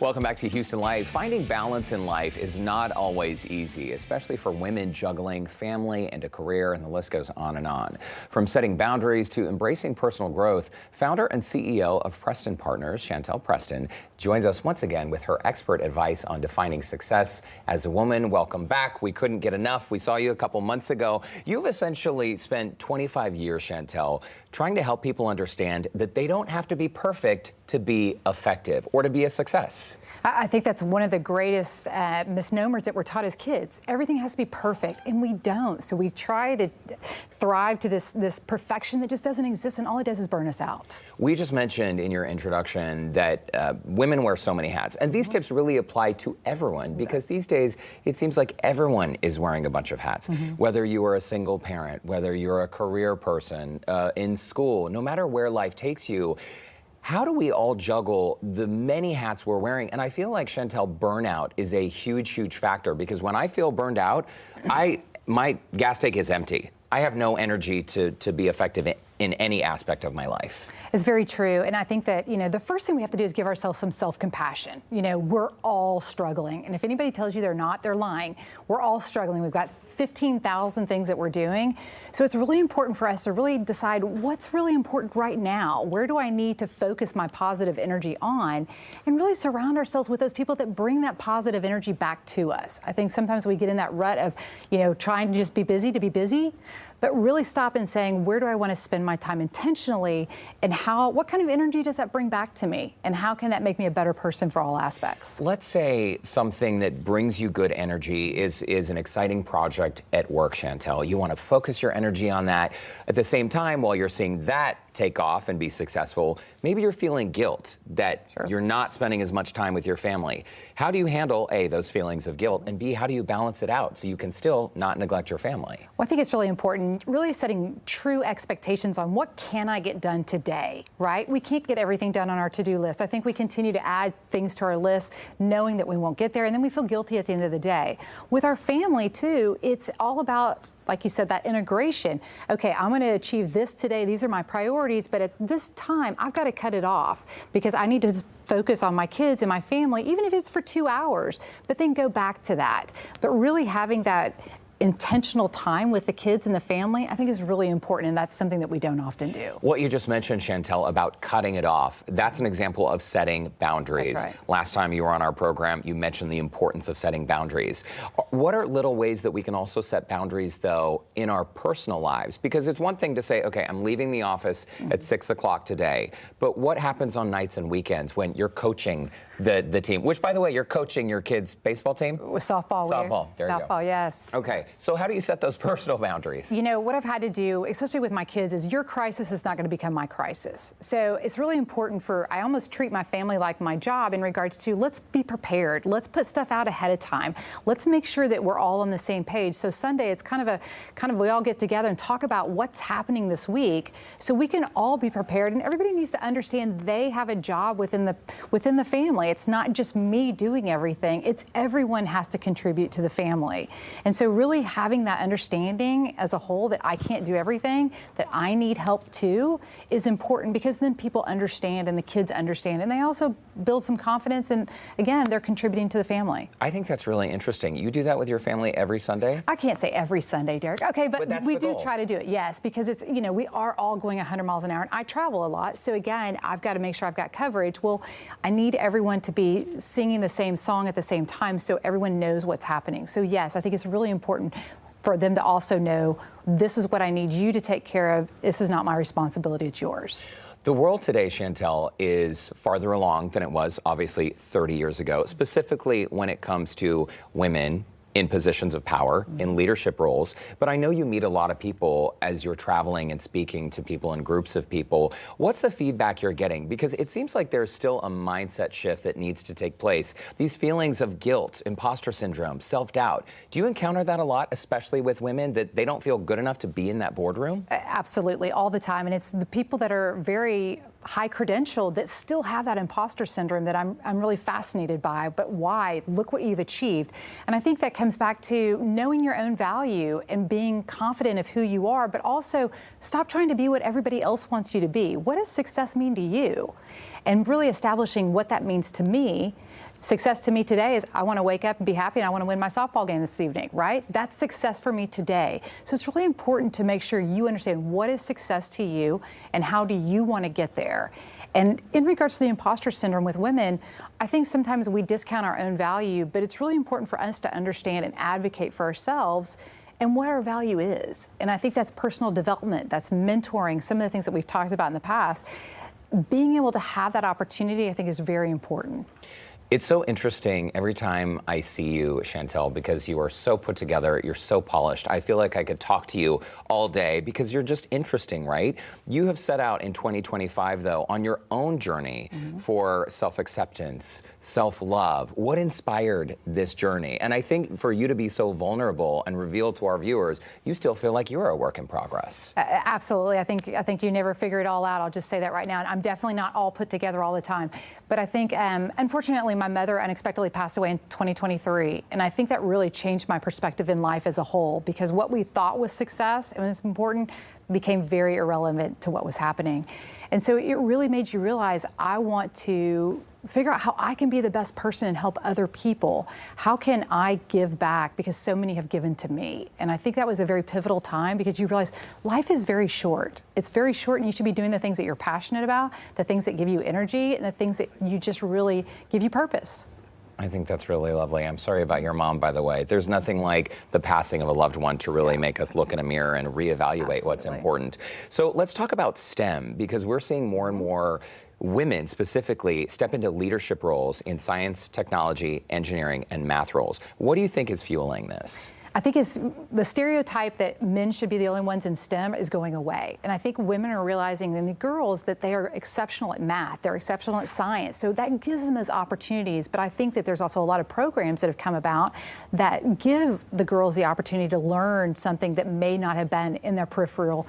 Welcome back to Houston Life. Finding balance in life is not always easy, especially for women juggling family and a career, and the list goes on and on. From setting boundaries to embracing personal growth, founder and CEO of Preston Partners, Chantell Preston, joins us once again with her expert advice on defining success as a woman. Welcome back. We couldn't get enough. We saw you a couple months ago. You've essentially spent 25 years, Chantell, trying to help people understand that they don't have to be perfect to be effective or to be a success. I think that's one of the greatest misnomers that we're taught as kids. Everything has to be perfect, and we don't. So we try to thrive to this perfection that just doesn't exist, and all it does is burn us out. We just mentioned in your introduction that women wear so many hats, and these tips really apply to everyone because these days it seems like everyone is wearing a bunch of hats. Whether you are a single parent, whether you're a career person, in school, no matter where life takes you. How do we all juggle the many hats we're wearing? And I feel like, Chantell, burnout is a huge, huge factor because when I feel burned out, my gas tank is empty. I have no energy to be effective in any aspect of my life. It's very true. And I think that, the first thing we have to do is give ourselves some self-compassion. We're all struggling. And if anybody tells you they're not, they're lying. We're all struggling. We've got 15,000 things that we're doing. So it's really important for us to really decide what's really important right now. Where do I need to focus my positive energy on? And really surround ourselves with those people that bring that positive energy back to us. I think sometimes we get in that rut of, trying to just be busy to be busy, but really stop and saying, where do I want to spend my time intentionally, and what kind of energy does that bring back to me, and how can that make me a better person for all aspects? Let's say something that brings you good energy is an exciting project at work, Chantell. You want to focus your energy on that. At the same time, while you're seeing that take off and be successful, maybe you're feeling guilt that you're not spending as much time with your family. How do you handle A, those feelings of guilt, and B, how do you balance it out so you can still not neglect your family? Well, I think it's really important, really setting true expectations on what can I get done today, right? We can't get everything done on our to-do list. I think we continue to add things to our list knowing that we won't get there, and then we feel guilty at the end of the day. With our family, too, it's all about, like you said, that integration. Okay, I'm going to achieve this today. These are my priorities, but at this time, I've got to cut it off because I need to focus on my kids and my family, even if it's for 2 hours, but then go back to that. But really having that intentional time with the kids and the family, I think is really important, and that's something that we don't often do. What you just mentioned, Chantell, about cutting it off, that's an example of setting boundaries. That's right. Last time you were on our program, you mentioned the importance of setting boundaries. What are little ways that we can also set boundaries, though, in our personal lives? Because it's one thing to say, okay, I'm leaving the office at 6 o'clock today, but what happens on nights and weekends when you're coaching the team, which, by the way, you're coaching your kids' baseball team? Softball. Softball, there you go. Softball, yes. Okay, so how do you set those personal boundaries? What I've had to do, especially with my kids, is your crisis is not going to become my crisis. So it's really important I almost treat my family like my job in regards to, let's be prepared. Let's put stuff out ahead of time. Let's make sure that we're all on the same page. So Sunday, it's kind of we all get together and talk about what's happening this week so we can all be prepared, and everybody needs to understand they have a job within the family. It's not just me doing everything. It's everyone has to contribute to the family. And so really having that understanding as a whole that I can't do everything, that I need help too, is important because then people understand and the kids understand, and they also build some confidence, and again, they're contributing to the family. I think that's really interesting. You do that with your family every Sunday? I can't say every Sunday, Derek. Okay, but we do goal. try to do it, yes, because it's, we are all going 100 miles an hour, and I travel a lot. So again, I've got to make sure I've got coverage. Well, I need everyone to be singing the same song at the same time so everyone knows what's happening. So yes, I think it's really important for them to also know, this is what I need you to take care of. This is not my responsibility, it's yours. The world today, Chantell, is farther along than it was, obviously, 30 years ago, specifically when it comes to women in positions of power, in leadership roles. But I know you meet a lot of people as you're traveling and speaking to people in groups of people. What's the feedback you're getting? Because it seems like there's still a mindset shift that needs to take place. These feelings of guilt, imposter syndrome, self-doubt. Do you encounter that a lot, especially with women, that they don't feel good enough to be in that boardroom? Absolutely, all the time. And it's the people that are very high credentialed that still have that imposter syndrome that I'm really fascinated by. But why? Look what you've achieved. And I think that comes back to knowing your own value and being confident of who you are, but also stop trying to be what everybody else wants you to be. What does success mean to you? And really establishing what that means to me, Success to me today is I want to wake up and be happy and I want to win my softball game this evening, right? That's success for me today. So it's really important to make sure you understand what is success to you and how do you want to get there. And in regards to the imposter syndrome with women, I think sometimes we discount our own value, but it's really important for us to understand and advocate for ourselves and what our value is. And I think that's personal development, that's mentoring, some of the things that we've talked about in the past. Being able to have that opportunity, I think, is very important. It's so interesting every time I see you, Chantell, because you are so put together, you're so polished. I feel like I could talk to you all day because you're just interesting, right? You have set out in 2025, though, on your own journey for self-acceptance, self-love. What inspired this journey? And I think for you to be so vulnerable and reveal to our viewers, you still feel like you're a work in progress. Absolutely. I think you never figure it all out. I'll just say that right now. And I'm definitely not all put together all the time. But I think, unfortunately, my mother unexpectedly passed away in 2023. And I think that really changed my perspective in life as a whole, because what we thought was success and was important became very irrelevant to what was happening. And so it really made you realize, I want to figure out how I can be the best person and help other people. How can I give back? Because so many have given to me. And I think that was a very pivotal time, because you realize life is very short. It's very short, and you should be doing the things that you're passionate about, the things that give you energy, and the things that you just really give you purpose. I think that's really lovely. I'm sorry about your mom, by the way. There's nothing like the passing of a loved one to really make us look in a mirror and reevaluate what's important. So let's talk about STEM, because we're seeing more and more women specifically step into leadership roles in science, technology, engineering, and math roles. What do you think is fueling this? I think it's the stereotype that men should be the only ones in STEM is going away. And I think women are realizing, and the girls, that they are exceptional at math, they're exceptional at science. So that gives them those opportunities. But I think that there's also a lot of programs that have come about that give the girls the opportunity to learn something that may not have been in their peripheral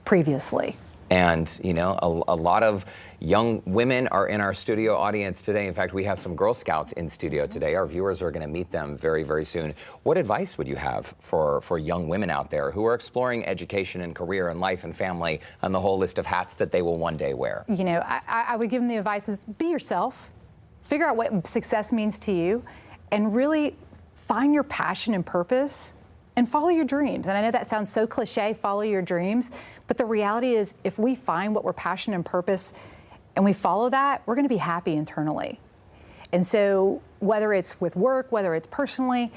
previously. And, you know, a lot of young women are in our studio audience today. In fact, we have some Girl Scouts in studio today. Our viewers are going to meet them very, very soon. What advice would you have for young women out there who are exploring education and career and life and family and the whole list of hats that they will one day wear? You know, I would give them the advice is be yourself, figure out what success means to you, and really find your passion and purpose and follow your dreams. And I know that sounds so cliche, follow your dreams, but the reality is if we find what we're passionate and purpose and we follow that, we're gonna be happy internally. And so whether it's with work, whether it's personally,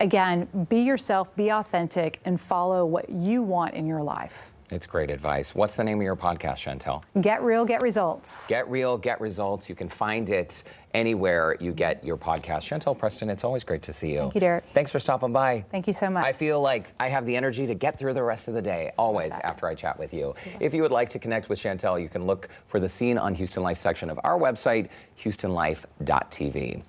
again, be yourself, be authentic, and follow what you want in your life. It's great advice. What's the name of your podcast, Chantell? Get Real, Get Results. Get Real, Get Results. You can find it anywhere you get your podcast. Chantell Preston, it's always great to see you. Thank you, Derek. Thanks for stopping by. Thank you so much. I feel like I have the energy to get through the rest of the day, always, after I chat with you. If you would like to connect with Chantell, you can look for the Scene on Houston Life section of our website, houstonlife.tv.